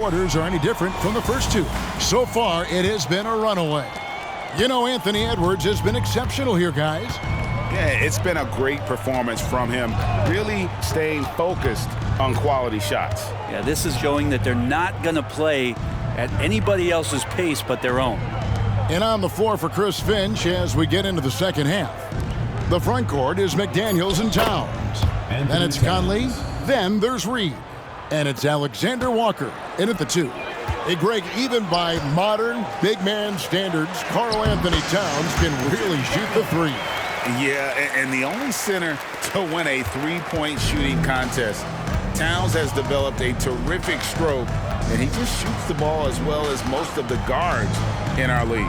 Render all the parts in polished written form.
quarters are any different from the first two. So far, it has been a runaway. You know, Anthony Edwards has been exceptional here, guys. Yeah, it's been a great performance from him, really staying focused on quality shots. Yeah, this is showing that they're not going to play at anybody else's pace but their own. And on the floor for Chris Finch as we get into the second half. The front court is McDaniels and Towns. Then it's Conley. Then there's Reed. And it's Alexander Walker in at the 2. Hey, Greg, even by modern big man standards, Karl Anthony Towns can really shoot the 3. Yeah, and the only center to win a three-point shooting contest. Towns has developed a terrific stroke, and he just shoots the ball as well as most of the guards in our league.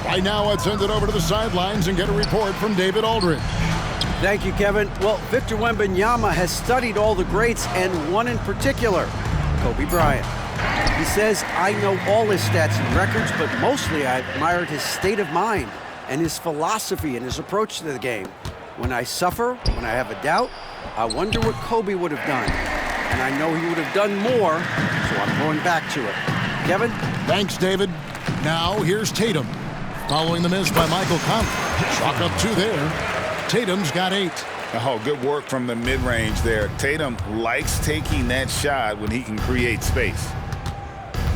Right now, let's send it over to the sidelines and get a report from David Aldridge. Thank you, Kevin. Well, Victor Wembanyama has studied all the greats, and one in particular, Kobe Bryant. He says, I know all his stats and records, but mostly I admired his state of mind and his philosophy and his approach to the game. When I suffer, when I have a doubt, I wonder what Kobe would have done. And I know he would have done more, so I'm going back to it. Kevin? Thanks, David. Now, here's Tatum. Following the miss by Michael Conley. Chalk up 2 there. Tatum's got 8. Oh, good work from the mid-range there. Tatum likes taking that shot when he can create space.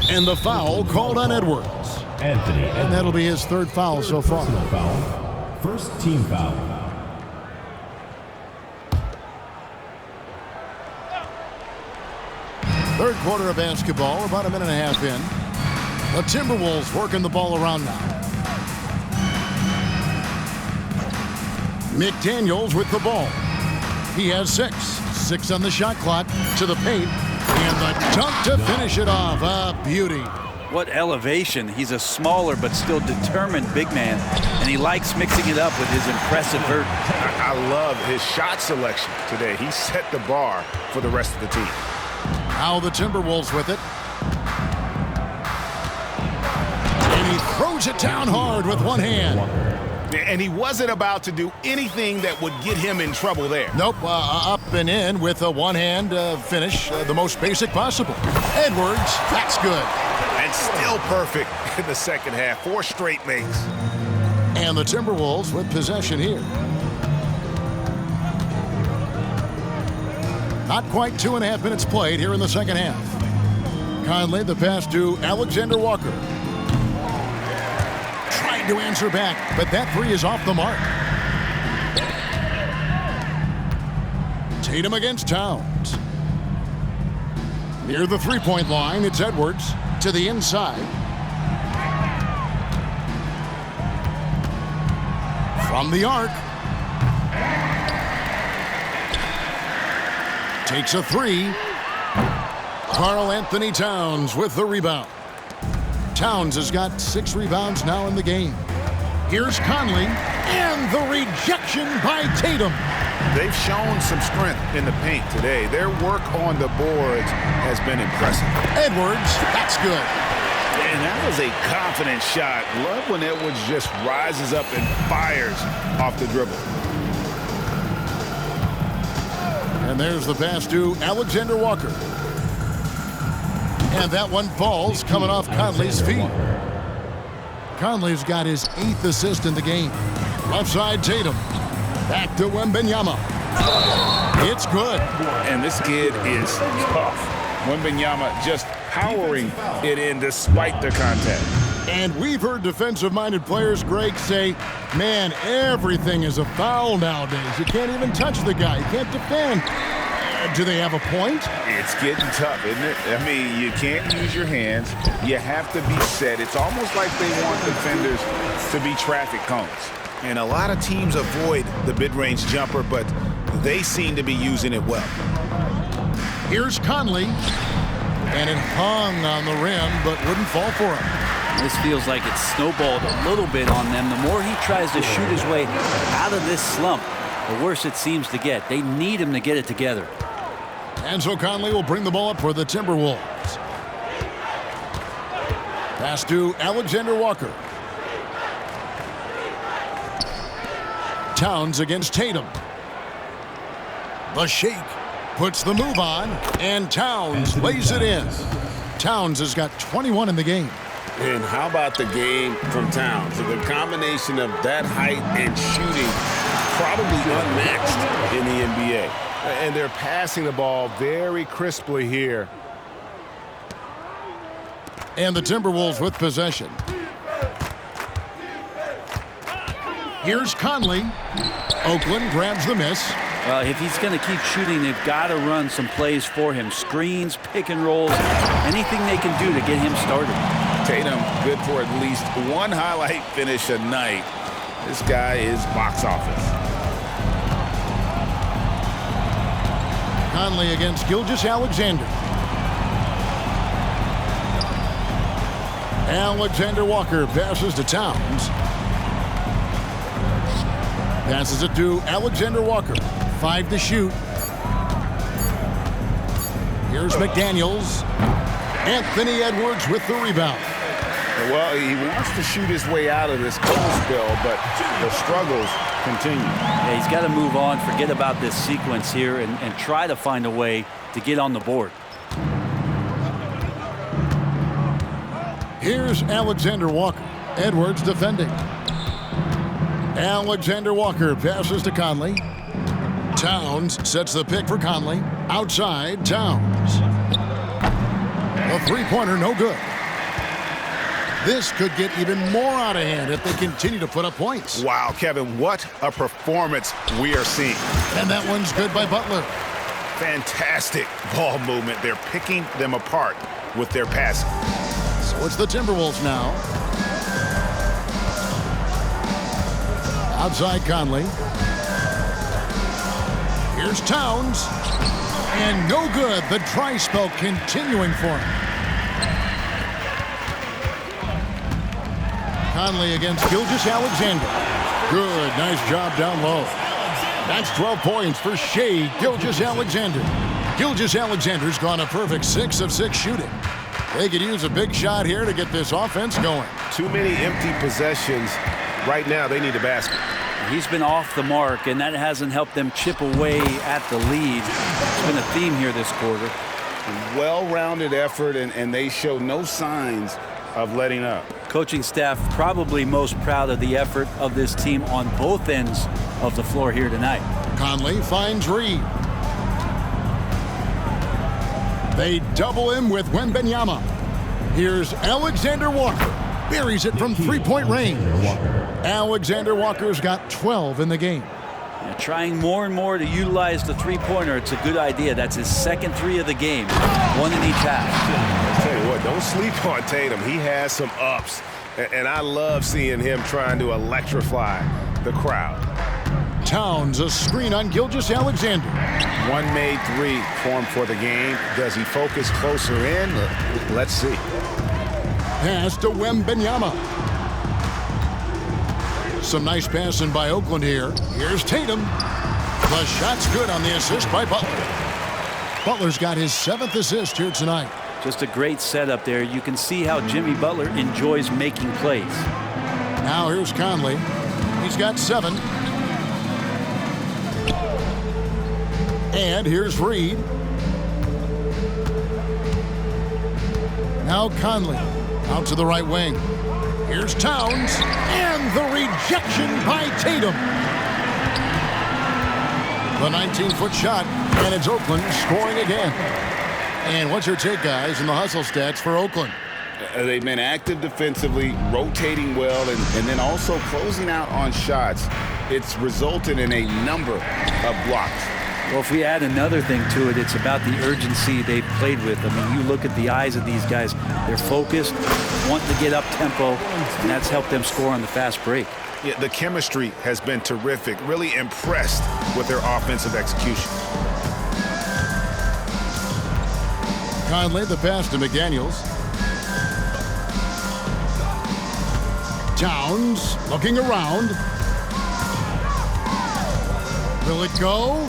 And the foul called on Edwards. Anthony. And that'll be his 3rd foul so far. First team foul. Third quarter of basketball, about a minute and a half in. The Timberwolves working the ball around now. McDaniels with the ball. He has 6. 6 on the shot clock to the paint. And the dunk to finish it off. A beauty. What elevation. He's a smaller but still determined big man, and he likes mixing it up with his impressive vert. I love his shot selection today. He set the bar for the rest of the team. Now the Timberwolves with it. And he throws it down hard with one hand. And he wasn't about to do anything that would get him in trouble there. Nope, up and in with a one-hand finish, the most basic possible. Edwards, that's good. And still perfect in the second half. 4 straight makes. And the Timberwolves with possession here. Not quite 2.5 minutes played here in the second half. Conley, the pass to Alexander Walker. Trying to answer back, but that 3 is off the mark. Tatum against Towns. Near the 3-point line, it's Edwards to the inside. From the arc. Takes a 3. Karl Anthony Towns with the rebound. Towns has got 6 rebounds now in the game. Here's Conley, and the rejection by Tatum. They've shown some strength in the paint today. Their work on the boards has been impressive. Edwards, that's good. And that was a confident shot. Love when Edwards just rises up and fires off the dribble. And there's the pass to Alexander Walker. And that one falls coming off Conley's feet. Conley's got his 8th assist in the game. Left side, Tatum. Back to Wembanyama. It's good. And this kid is tough. Wembanyama just powering it in despite the contact. And we've heard defensive-minded players, Greg, say, man, everything is a foul nowadays. You can't even touch the guy. You can't defend. Do they have a point? It's getting tough, isn't it? I mean, you can't use your hands. You have to be set. It's almost like they want defenders to be traffic cones. And a lot of teams avoid the mid-range jumper, but they seem to be using it well. Here's Conley. And it hung on the rim, but wouldn't fall for him. This feels like it's snowballed a little bit on them. The more he tries to shoot his way out of this slump, the worse it seems to get. They need him to get it together. And so Conley will bring the ball up for the Timberwolves. Pass to Alexander Walker. Towns against Tatum. The shake puts the move on, and Towns lays it in. Towns has got 21 in the game. And how about the game from Towns? So the combination of that height and shooting, probably unmatched in the NBA. And they're passing the ball very crisply here. And the Timberwolves with possession. Here's Conley. Oakland grabs the miss. Well, if he's going to keep shooting, they've got to run some plays for him. Screens, pick and rolls, anything they can do to get him started. Tatum, good for at least one highlight finish a night. This guy is box office. Conley against Gilgeous-Alexander. Alexander Walker passes to Towns. Passes it to Alexander Walker. 5 to shoot. Here's McDaniels. Anthony Edwards with the rebound. Well, he wants to shoot his way out of this cold spell, but the struggles continue. Yeah, he's got to move on, forget about this sequence here, and try to find a way to get on the board. Here's Alexander Walker. Edwards defending. Alexander Walker passes to Conley. Towns sets the pick for Conley. Outside, Towns. A three-pointer, no good. This could get even more out of hand if they continue to put up points. Wow, Kevin, what a performance we are seeing. And that one's good by Butler. Fantastic ball movement. They're picking them apart with their passing. So it's the Timberwolves now. Outside Conley. Here's Towns. And no good. The dry spell continuing for him. Conley against Gilgeous-Alexander. Good. Nice job down low. That's 12 points for Shai Gilgeous-Alexander. Gilgeous-Alexander's gone a perfect 6 of 6 shooting. They could use a big shot here to get this offense going. Too many empty possessions. Right now, they need a basket. He's been off the mark, and that hasn't helped them chip away at the lead. It's been a theme here this quarter. Well-rounded effort, and they show no signs of letting up. Coaching staff probably most proud of the effort of this team on both ends of the floor here tonight. Conley finds Reed. They double him with Wembanyama. Here's Alexander Walker. Buries it from three-point range. Alexander Walker's got 12 in the game. Yeah, trying more and more to utilize the three-pointer. It's a good idea. That's his second 3 of the game. 1 in each half. I'll tell you what, don't sleep on Tatum. He has some ups. And I love seeing him trying to electrify the crowd. Towns, a screen on Gilgeous-Alexander. One made 3 formed for the game. Does he focus closer in? Let's see. Pass to Wembanyama. Some nice passing by Oakland here. Here's Tatum. The shot's good on the assist by Butler. Butler's got his 7th assist here tonight. Just a great setup there. You can see how Jimmy Butler enjoys making plays. Now here's Conley. He's got 7. And here's Reed. Now Conley. Out to the right wing. Here's Towns. And the rejection by Tatum. The 19-foot shot. And it's Oakland scoring again. And what's your take, guys, in the hustle stats for Oakland? They've been active defensively, rotating well, and then also closing out on shots. It's resulted in a number of blocks. Well, if we add another thing to it, it's about the urgency they've played with. I mean, you look at the eyes of these guys. They're focused, wanting to get up tempo, and that's helped them score on the fast break. Yeah, the chemistry has been terrific. Really impressed with their offensive execution. Conley, the pass to McDaniels. Towns looking around. Will it go?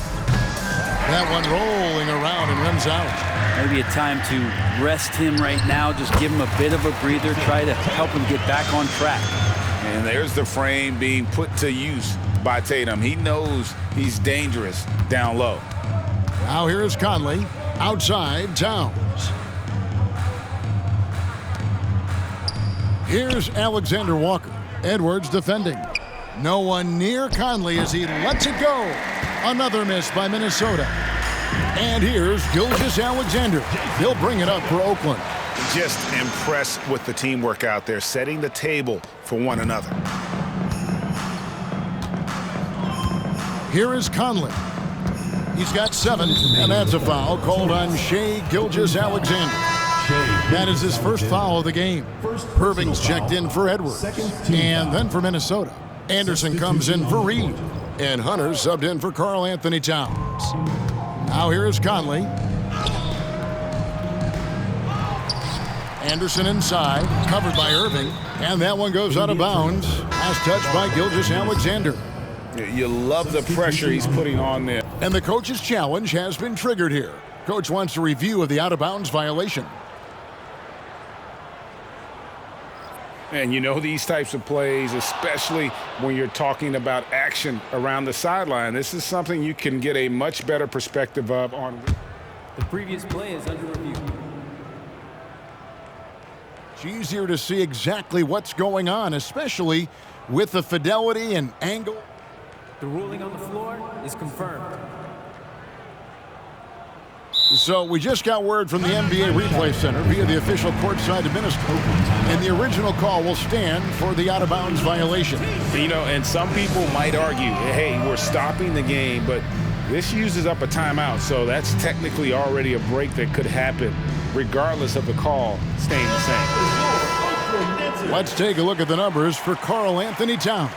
That one rolling around and runs out. Maybe a time to rest him right now. Just give him a bit of a breather. Try to help him get back on track. And there's the frame being put to use by Tatum. He knows he's dangerous down low. Now here's Conley. Outside, Towns. Here's Alexander Walker. Edwards defending. No one near Conley as he lets it go. Another miss by Minnesota. And here's Gilgeous-Alexander. He'll bring it up for Oakland. Just impressed with the teamwork out there, setting the table for one another. Here is Conley. He's got 7, and that's a foul called on Shai Gilgeous-Alexander. That is his first foul of the game. Irving's checked in for Edwards, and then for Minnesota. Anderson comes in for Reed, and Hunter subbed in for Karl Anthony Towns. Now here is Conley. Anderson inside, covered by Irving, and that one goes out of bounds. Last touch by Gilgeous-Alexander. You love the pressure he's putting on there. And the coach's challenge has been triggered here. Coach wants a review of the out-of-bounds violation. And you know these types of plays, especially when you're talking about action around the sideline, this is something you can get a much better perspective of on. The previous play is under review. It's easier to see exactly what's going on, especially with the fidelity and angle. The ruling on the floor is confirmed. So we just got word from the NBA Replay Center via the official courtside administrator, and the original call will stand for the out-of-bounds violation. You know, and some people might argue, hey, we're stopping the game, but this uses up a timeout, so that's technically already a break that could happen, regardless of the call staying the same. Let's take a look at the numbers for Karl Anthony Towns.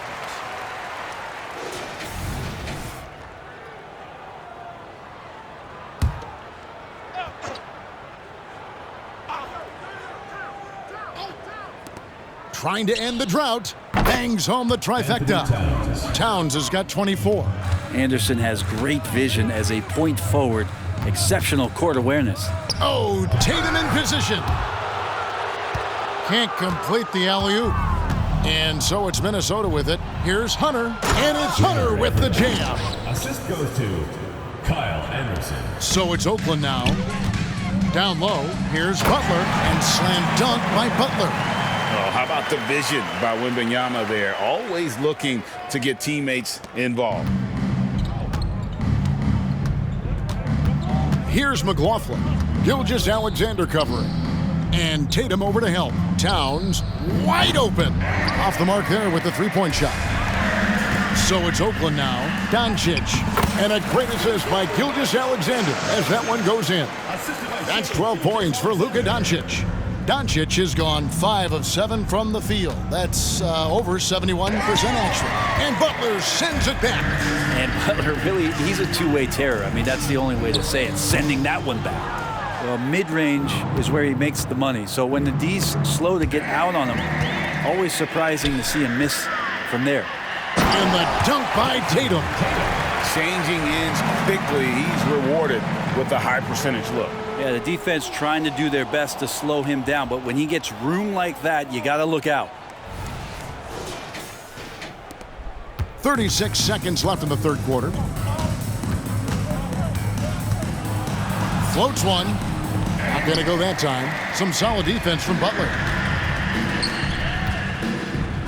Trying to end the drought, bangs home the trifecta. Towns has got 24. Anderson has great vision as a point forward, exceptional court awareness. Oh, Tatum in position. Can't complete the alley-oop. And so it's Minnesota with it. Here's Hunter, and it's Hunter with the jam. Assist goes to Kyle Anderson. So it's Oakland now. Down low, here's Butler, and slam dunk by Butler. Oh, how about the vision by Wembanyama there? Always looking to get teammates involved. Here's McLaughlin. Gilgeous-Alexander covering. And Tatum over to help. Towns wide open. Off the mark there with the three-point shot. So it's Oakland now. Doncic. And a great assist by Gilgeous-Alexander as that one goes in. That's 12 points for Luka Doncic. Doncic has gone 5 of 7 from the field. That's over 71% actually. And Butler sends it back. And Butler really, he's a two-way terror. I mean, that's the only way to say it, sending that one back. Well, mid-range is where he makes the money. So when the D's slow to get out on him, always surprising to see him miss from there. And the dunk by Tatum. Changing ends quickly. He's rewarded with a high percentage look. Yeah, the defense trying to do their best to slow him down, but when he gets room like that, you got to look out. 36 seconds left in the third quarter. Floats one. Not going to go that time. Some solid defense from Butler.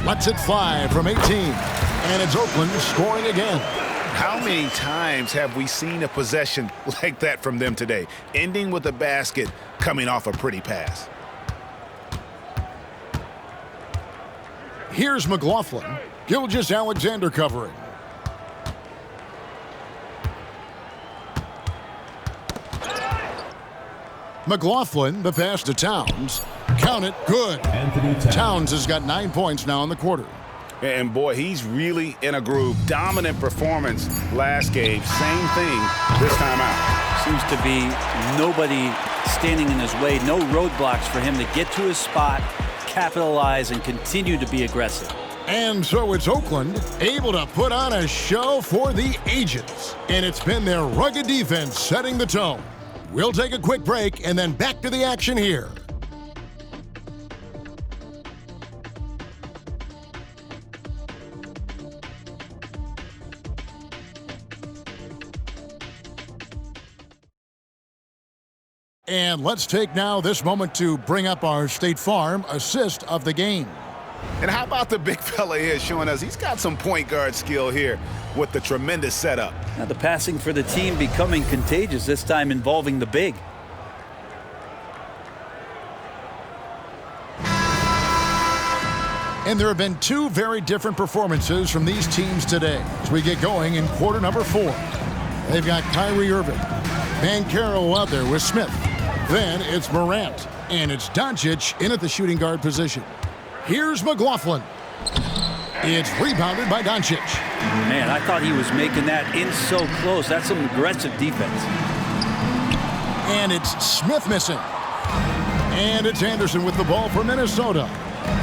Lets it fly from 18. And it's Oakland scoring again. How many times have we seen a possession like that from them today, ending with a basket coming off a pretty pass? Here's McLaughlin. Gilgeous-Alexander covering. McLaughlin, the pass to Towns. Count it, good. Towns has got 9 points now in the quarter. And boy, he's really in a groove. Dominant performance last game. Same thing this time out. Seems to be nobody standing in his way. No roadblocks for him to get to his spot, capitalize, and continue to be aggressive. And so it's Oakland able to put on a show for the ages. And it's been their rugged defense setting the tone. We'll take a quick break and then back to the action here. And let's take now this moment to bring up our State Farm assist of the game. And how about the big fella here showing us he's got some point guard skill here with the tremendous setup. Now the passing for the team becoming contagious, this time involving the big. And there have been two very different performances from these teams today as we get going in quarter number 4. They've got Kyrie Irving, Banchero out there with Smith. Then it's Morant, and it's Doncic in at the shooting guard position. Here's McLaughlin. It's rebounded by Doncic. Man, I thought he was making that in so close. That's some aggressive defense. And it's Smith missing. And it's Anderson with the ball for Minnesota.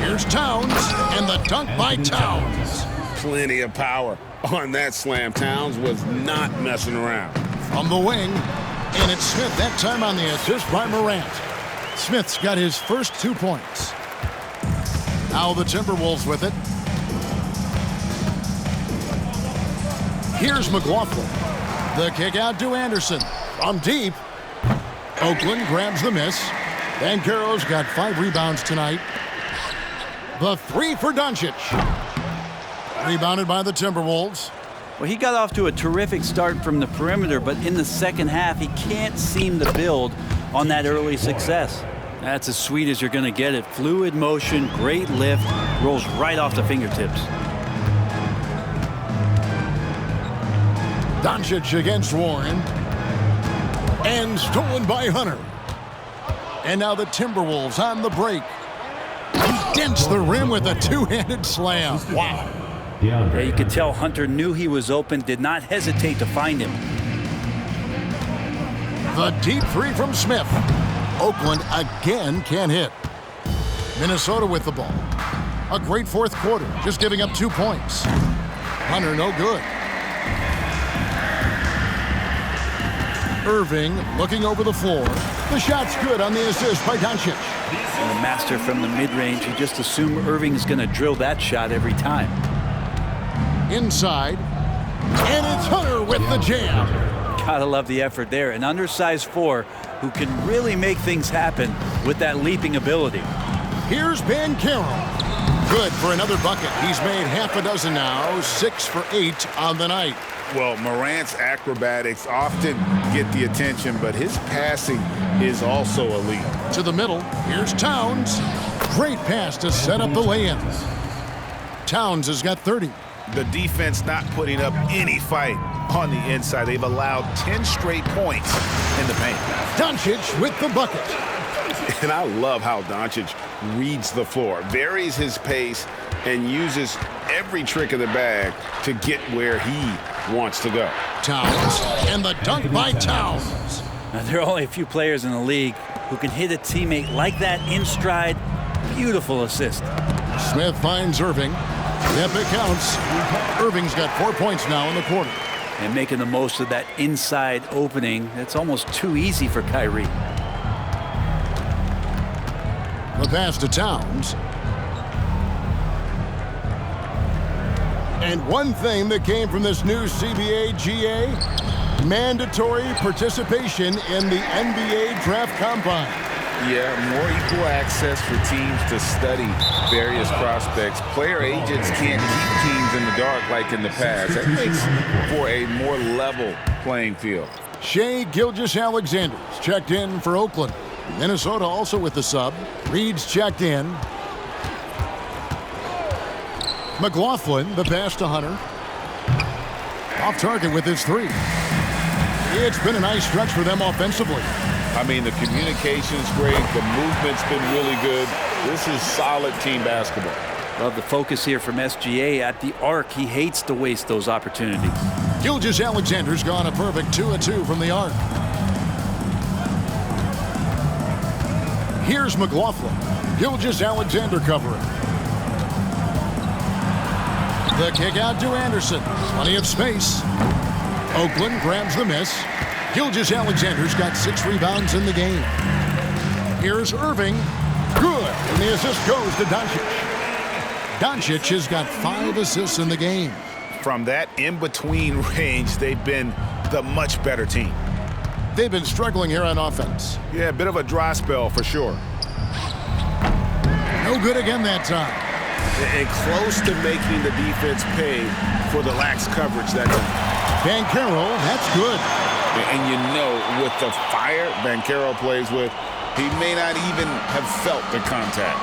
Here's Towns, and the dunk by Towns. Plenty of power on that slam. Towns was not messing around. From the wing, and it's Smith that time on the assist by Morant. Smith's got his first 2 points. Now the Timberwolves with it. Here's McLaughlin. The kick out to Anderson. From deep. Oakland grabs the miss. Banchero's got 5 rebounds tonight. The 3 for Doncic. Rebounded by the Timberwolves. Well, he got off to a terrific start from the perimeter, but in the second half, he can't seem to build on that early success. That's as sweet as you're going to get it. Fluid motion, great lift, rolls right off the fingertips. Doncic against Warren. And stolen by Hunter. And now the Timberwolves on the break. He dents the rim with a two-handed slam. Wow. Yeah, you could tell Hunter knew he was open, did not hesitate to find him. The deep 3 from Smith. Oakland again can't hit. Minnesota with the ball. A great fourth quarter, just giving up 2 points. Hunter no good. Irving looking over the floor. The shot's good on the assist by Doncic. And the master from the mid-range, you just assume Irving's going to drill that shot every time. Inside. And it's Hunter with the jam. Gotta love the effort there. An undersized 4 who can really make things happen with that leaping ability. Here's Banchero. Good for another bucket. He's made half a dozen now, 6 for 8 on the night. Well, Morant's acrobatics often get the attention, but his passing is also elite. To the middle, here's Towns. Great pass to set up the lay-in. Towns has got 30. The defense not putting up any fight on the inside. They've allowed 10 straight points in the paint. Doncic with the bucket. And I love how Doncic reads the floor, varies his pace, and uses every trick of the bag to get where he wants to go. Towns, and the dunk by Towns. Now, there are only a few players in the league who can hit a teammate like that in stride. Beautiful assist. Smith finds Irving. Yep, it counts. Irving's got 4 points now in the quarter. And making the most of that inside opening. That's almost too easy for Kyrie. The pass to Towns. And one thing that came from this new CBA GA, mandatory participation in the NBA Draft Combine. Yeah, more equal access for teams to study various prospects. Player agents can't keep teams in the dark like in the past. That makes for a more level playing field. Shai Gilgeous-Alexander's checked in for Oakland. Minnesota also with the sub. Reed's checked in. McLaughlin, the pass to Hunter. Off target with his 3. It's been a nice stretch for them offensively. I mean, the communication's great. The movement's been really good. This is solid team basketball. Love the focus here from SGA at the arc. He hates to waste those opportunities. Gilgeous-Alexander's gone a perfect 2 of 2 from the arc. Here's McLaughlin. Gilgeous-Alexander covering. The kick out to Anderson. Plenty of space. Oakland grabs the miss. Gilgeous-Alexander's got 6 rebounds in the game. Here's Irving. Good. And the assist goes to Doncic. Doncic has got 5 assists in the game. From that in-between range, they've been the much better team. They've been struggling here on offense. Yeah, a bit of a dry spell for sure. No good again that time. And close to making the defense pay for the lax coverage that time. Banchero, that's good. And you know, with the fire Banchero plays with, he may not even have felt the contact.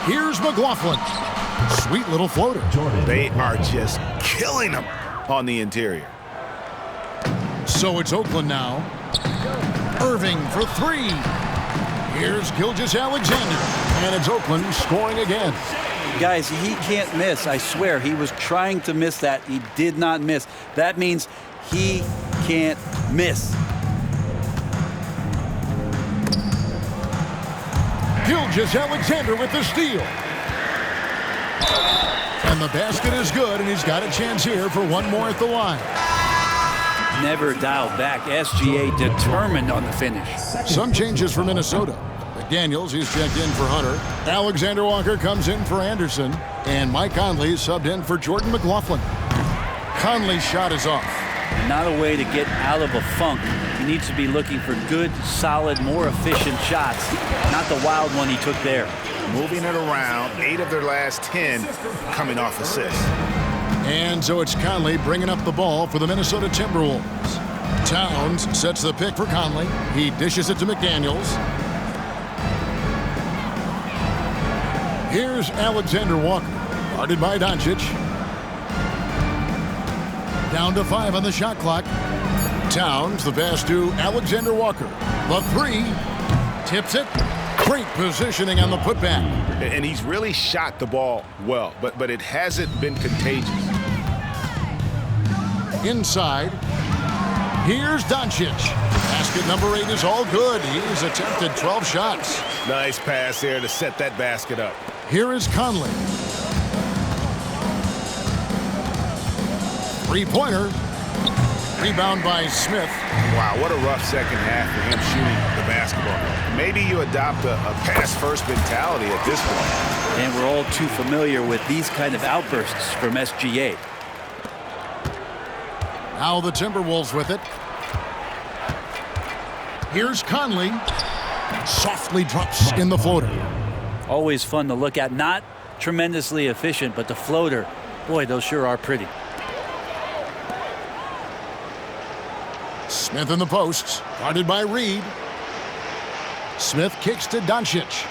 Here's McLaughlin. Sweet little floater. They are just killing them on the interior. So it's Oakland now. Irving for three. Here's Gilgeous-Alexander. And it's Oakland scoring again. Guys, he can't miss. I swear, he was trying to miss that. He did not miss. That means he can't miss. Gilgeous-Alexander with the steal. And the basket is good, and he's got a chance here for one more at the line. Never dialed back. SGA determined on the finish. Some changes for Minnesota. McDaniels, he's checked in for Hunter. Alexander Walker comes in for Anderson. And Mike Conley subbed in for Jordan McLaughlin. Conley's shot is off. Not a way to get out of a funk. He needs to be looking for good, solid, more efficient shots. Not the wild one he took there. Moving it around, 8 of their last 10 coming off assists. And so it's Conley bringing up the ball for the Minnesota Timberwolves. Towns sets the pick for Conley. He dishes it to McDaniels. Here's Alexander Walker, guarded by Doncic. Down to 5 on the shot clock. Towns, the pass to Alexander Walker. The three, tips it. Great positioning on the putback. And he's really shot the ball well, but it hasn't been contagious. Inside. Here's Doncic. Basket number 8 is all good. He's attempted 12 shots. Nice pass there to set that basket up. Here is Conley. Three-pointer. Rebound by Smith. Wow, what a rough second half for him shooting the basketball. Maybe you adopt a pass-first mentality at this point. And we're all too familiar with these kind of outbursts from SGA. Now the Timberwolves with it. Here's Conley. Softly drops in the floater. Always fun to look at. Not tremendously efficient, but the floater, boy, those sure are pretty. Smith in the posts, guarded by Reed. Smith kicks to Doncic.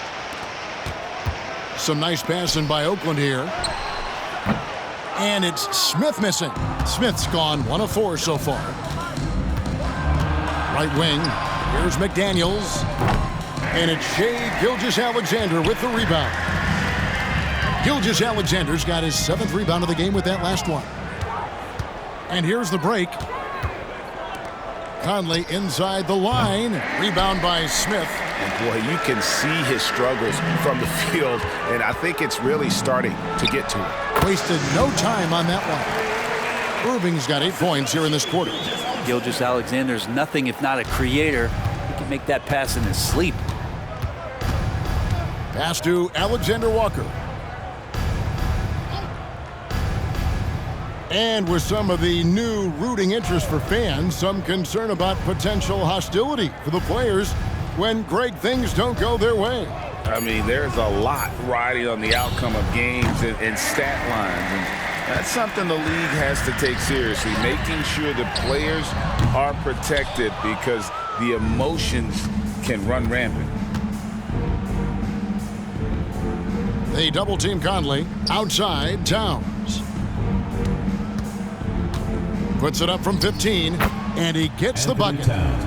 Some nice passing by Oakland here. And it's Smith missing. Smith's gone 1 of 4 so far. Right wing, here's McDaniels. And it's Shai Gilgeous-Alexander with the rebound. Gilgeous-Alexander's got his 7th rebound of the game with that last one. And here's the break. Conley inside the line. Rebound by Smith. And boy, you can see his struggles from the field, and I think it's really starting to get to him. Wasted no time on that one. Irving's got 8 points here in this quarter. Gilgeous-Alexander's nothing if not a creator. He can make that pass in his sleep. Pass to Alexander Walker. And with some of the new rooting interest for fans, some concern about potential hostility for the players when great things don't go their way. I mean, there's a lot riding on the outcome of games and stat lines. And that's something the league has to take seriously, making sure the players are protected because the emotions can run rampant. They double-team Conley. Outside, Towns. Puts it up from 15, and he gets the bucket.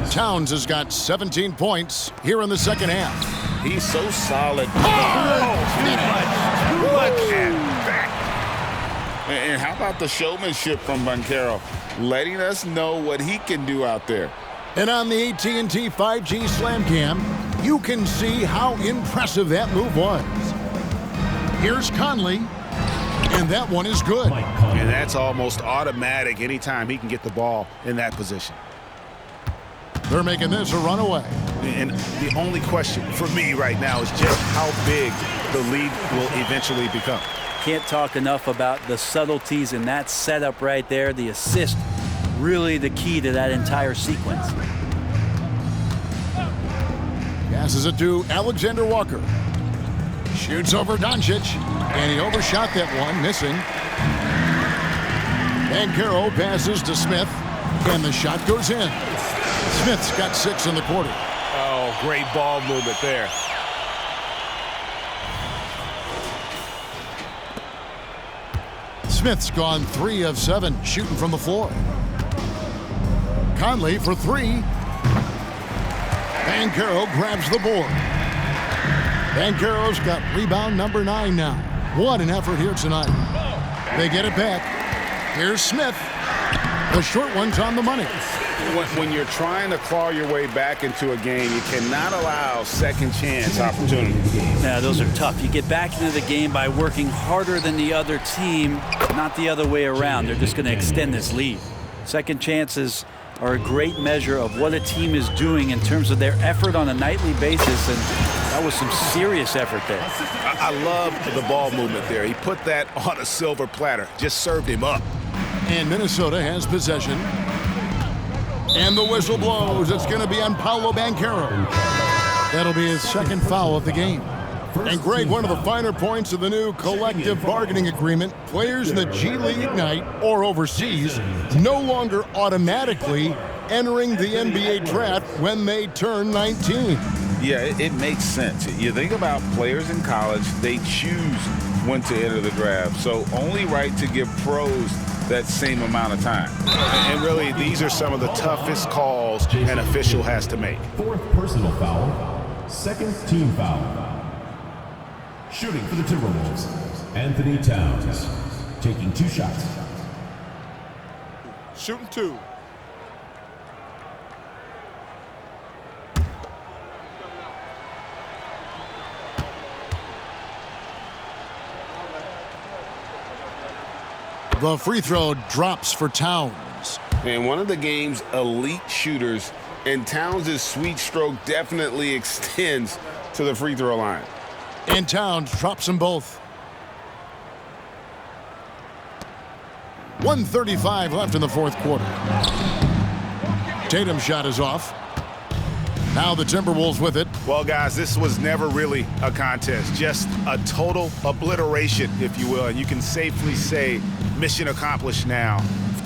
Towns has got 17 points here in the second half. He's so solid. And how about the showmanship from Banchero, letting us know what he can do out there. And on the AT&T 5G Slam Cam, you can see how impressive that move was. Here's Conley, and that one is good. And that's almost automatic anytime he can get the ball in that position. They're making this a runaway. And the only question for me right now is just how big the lead will eventually become. Can't talk enough about the subtleties in that setup right there. The assist really the key to that entire sequence. Passes it to Alexander Walker. Shoots over Doncic, and he overshot that one, missing. Banchero passes to Smith, and the shot goes in. Smith's got 6 in the quarter. Oh, great ball movement there. Smith's gone 3 of 7 shooting from the floor. Conley for 3. Banchero grabs the board. Banchero's got rebound number 9 now. What an effort here tonight. They get it back. Here's Smith. The short one's on the money. When you're trying to claw your way back into a game, you cannot allow second chance opportunities. Yeah, those are tough. You get back into the game by working harder than the other team, not the other way around. They're just going to extend this lead. Second chances are a great measure of what a team is doing in terms of their effort on a nightly basis, and that was some serious effort there. I love the ball movement there. He put that on a silver platter, just served him up. And Minnesota has possession. And the whistle blows. It's going to be on Paolo Banchero. That'll be his second foul of the game. And Greg, one of the finer points of the new collective bargaining agreement, players in the G League Ignite or overseas no longer automatically entering the NBA draft when they turn 19. Yeah, it makes sense. You think about players in college, they choose when to enter the draft. So only right to give pros that same amount of time. And really, these are some of the toughest calls an official has to make. 4th personal foul, 2nd team foul. Shooting for the Timberwolves, Anthony Towns, taking 2 shots. Shooting 2. The free throw drops for Towns. And one of the game's elite shooters, and Towns' sweet stroke definitely extends to the free throw line. And Towns drops them both. 1:35 left in the 4th quarter. Tatum's shot is off. Now the Timberwolves with it. Well, guys, this was never really a contest, just a total obliteration, if you will. And you can safely say mission accomplished now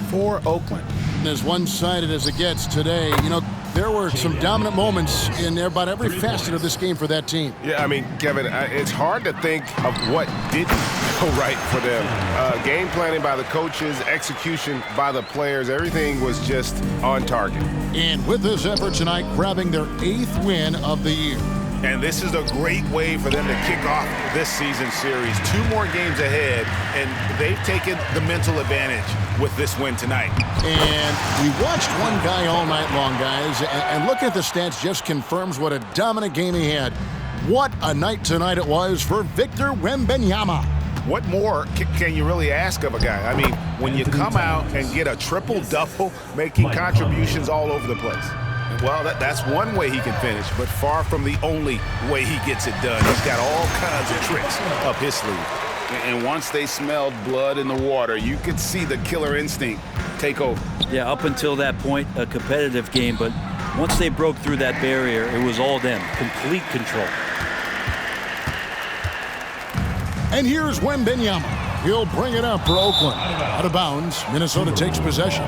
for Oakland. As one-sided as it gets today, you know, there were some dominant moments in about every facet of this game for that team. Yeah, I mean, Kevin, it's hard to think of what didn't go right for them. Game planning by the coaches, execution by the players, everything was just on target. And with this effort tonight, grabbing their 8th win of the year. And this is a great way for them to kick off this season series. 2 more games ahead, and they've taken the mental advantage with this win tonight. And we watched one guy all night long, guys, and looking at the stats just confirms what a dominant game he had. What a night tonight it was for Victor Wembanyama. What more can you really ask of a guy? I mean, when you come out and get a triple-double, making contributions all over the place. Well, that's one way he can finish, but far from the only way he gets it done. He's got all kinds of tricks up his sleeve. And once they smelled blood in the water, you could see the killer instinct take over. Yeah, up until that point, a competitive game, but once they broke through that barrier, it was all them. Complete control. And here's Wembanyama. He'll bring it up for Oakland. Out of bounds, Minnesota takes possession.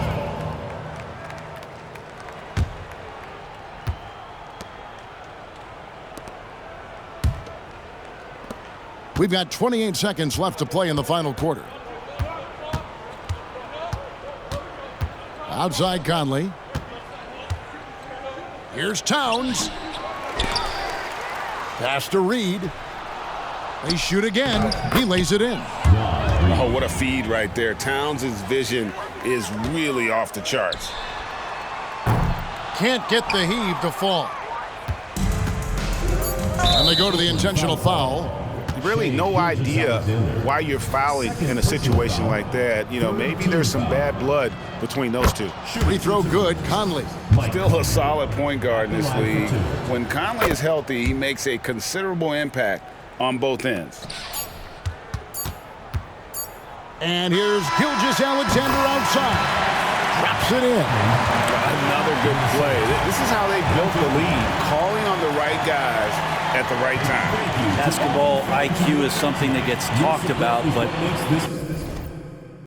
We've got 28 seconds left to play in the final quarter. Outside Conley. Here's Towns. Pass to Reed. They shoot again. He lays it in. Oh, what a feed right there. Towns' vision is really off the charts. Can't get the heave to fall. And they go to the intentional foul. Really no idea why you're fouling in a situation like that. You know, maybe there's some bad blood between those two. Free throw good, Conley. Still a solid point guard in this league. When Conley is healthy, he makes a considerable impact on both ends. And here's Gilgeous-Alexander outside. drops it in. Another good play. This is how they built the lead, calling on the right guys at the right time. Basketball IQ is something that gets talked about, but